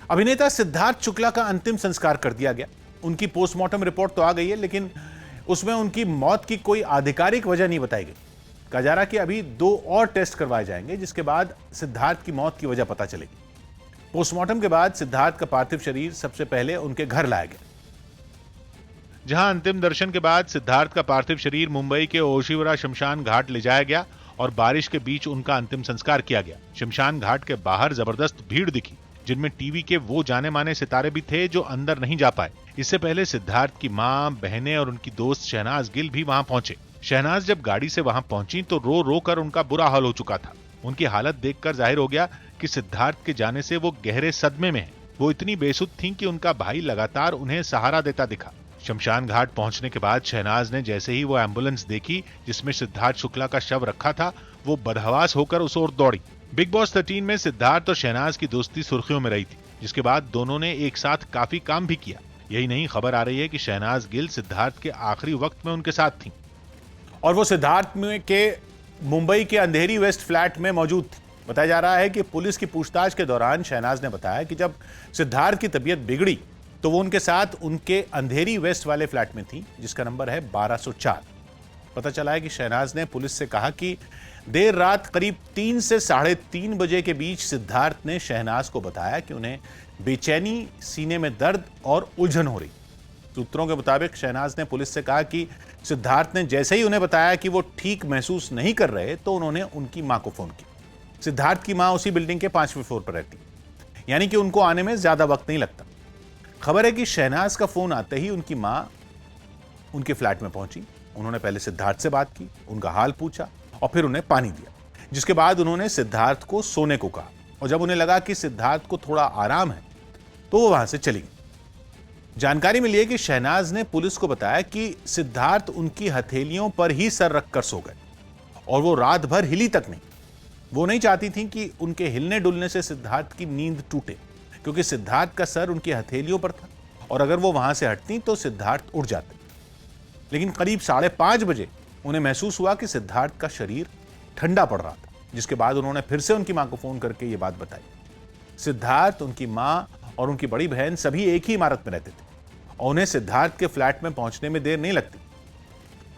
अभिनेता सिद्धार्थ शुक्ला का अंतिम संस्कार कर दिया गया। उनकी पोस्टमार्टम रिपोर्ट तो आ गई है, लेकिन उसमें उनकी मौत की कोई आधिकारिक वजह नहीं बताई गई। कहा जा रहा कि अभी 2 और टेस्ट करवाए जाएंगे, जिसके बाद सिद्धार्थ की मौत की वजह पता चलेगी। पोस्टमार्टम के बाद सिद्धार्थ का पार्थिव शरीर सबसे पहले उनके घर लाया गया, जहां अंतिम दर्शन के बाद सिद्धार्थ का पार्थिव शरीर मुंबई के ओशिवरा शमशान घाट ले जाया गया और बारिश के बीच उनका अंतिम संस्कार किया गया। शमशान घाट के बाहर जबरदस्त भीड़ दिखी, जिनमें टीवी के वो जाने माने सितारे भी थे जो अंदर नहीं जा पाए। इससे पहले सिद्धार्थ की मां, बहनें और उनकी दोस्त शहनाज गिल भी वहां पहुंचे। शहनाज जब गाड़ी से वहां पहुंची तो रो रो कर उनका बुरा हाल हो चुका था। उनकी हालत देखकर जाहिर हो गया कि सिद्धार्थ के जाने से वो गहरे सदमे में हैं। वो इतनी बेसुध थीं कि उनका भाई लगातार उन्हें सहारा देता दिखा। शमशान घाट पहुंचने के बाद शहनाज ने जैसे ही वो एम्बुलेंस देखी जिसमें सिद्धार्थ शुक्ला का शव रखा था, वो बदहवास होकर उस ओर दौड़ी। बिग बॉस 13 में सिद्धार्थ और शहनाज की दोस्ती सुर्खियों में रही थी, जिसके बाद दोनों ने एक साथ काफी काम भी किया। यही नहीं, खबर आ रही है कि शहनाज गिल सिद्धार्थ के आखिरी वक्त में उनके साथ थी और वो सिद्धार्थ में के मुंबई के अंधेरी वेस्ट फ्लैट में मौजूद थी। बताया जा रहा है कि पुलिस की पूछताछ के दौरान शहनाज ने बताया कि जब सिद्धार्थ की तबीयत बिगड़ी तो वो उनके साथ उनके अंधेरी वेस्ट वाले फ्लैट में थी, जिसका नंबर है 1204। पता चला है कि शहनाज ने पुलिस से कहा कि देर रात करीब 3 से 3:30 बजे के बीच सिद्धार्थ ने शहनाज को बताया कि उन्हें बेचैनी, सीने में दर्द और उलझन हो रही। सूत्रों के मुताबिक शहनाज ने पुलिस से कहा कि सिद्धार्थ ने जैसे ही उन्हें बताया कि वो ठीक महसूस नहीं कर रहे तो उन्होंने उनकी मां को फोन किया। सिद्धार्थ की मां उसी बिल्डिंग के 5वें फ्लोर पर रहती, यानी कि उनको आने में ज्यादा वक्त नहीं लगता। खबर है कि शहनाज का फोन आते ही उनकी मां उनके फ्लैट में पहुंची। उन्होंने पहले सिद्धार्थ से बात की, उनका हाल पूछा और फिर उन्हें पानी दिया, जिसके बाद उन्होंने सिद्धार्थ को सोने को कहा। और जब उन्हें लगा कि सिद्धार्थ को थोड़ा आराम है तो वो वहां से चली गई। जानकारी मिली है कि शहनाज ने पुलिस को बताया कि सिद्धार्थ उनकी हथेलियों पर ही सर रखकर सो गए और वो रात भर हिली तक नहीं। वो नहीं चाहती थी कि उनके हिलने डुलने से सिद्धार्थ की नींद टूटे, क्योंकि सिद्धार्थ का सर उनकी हथेलियों पर था और अगर वो वहां से हटती तो सिद्धार्थ उठ जाते। लेकिन करीब 5:30 बजे उन्हें महसूस हुआ कि सिद्धार्थ का शरीर ठंडा पड़ रहा था, जिसके बाद उन्होंने फिर से उनकी मां को फोन करके ये बात बताई। सिद्धार्थ, उनकी मां और उनकी बड़ी बहन सभी एक ही इमारत में रहते थे और उन्हें सिद्धार्थ के फ्लैट में पहुंचने में देर नहीं लगती।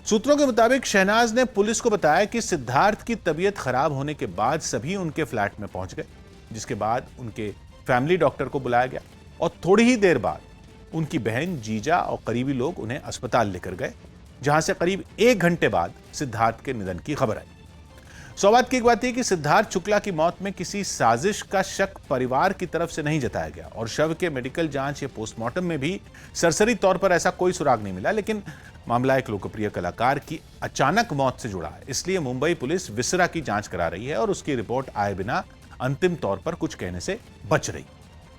सूत्रों के मुताबिक शहनाज ने पुलिस को बताया कि सिद्धार्थ की तबीयत खराब होने के बाद सभी उनके फ्लैट में पहुंच गए, जिसके बाद उनके फैमिली डॉक्टर को बुलाया गया और थोड़ी ही देर बाद उनकी बहन, जीजा और करीबी लोग उन्हें अस्पताल लेकर गए, जहां से करीब 1 घंटे बाद सिद्धार्थ के निधन की खबर आई। सौभाग्य की एक बात यह कि सिद्धार्थ शुक्ला की मौत में किसी साजिश का शक परिवार की तरफ से नहीं जताया गया और शव के मेडिकल जांच या पोस्टमार्टम में भी सरसरी तौर पर ऐसा कोई सुराग नहीं मिला। लेकिन मामला एक लोकप्रिय कलाकार की अचानक मौत से जुड़ा है, इसलिए मुंबई पुलिस विसरा की जांच करा रही है और उसकी रिपोर्ट आए बिना अंतिम तौर पर कुछ कहने से बच रही।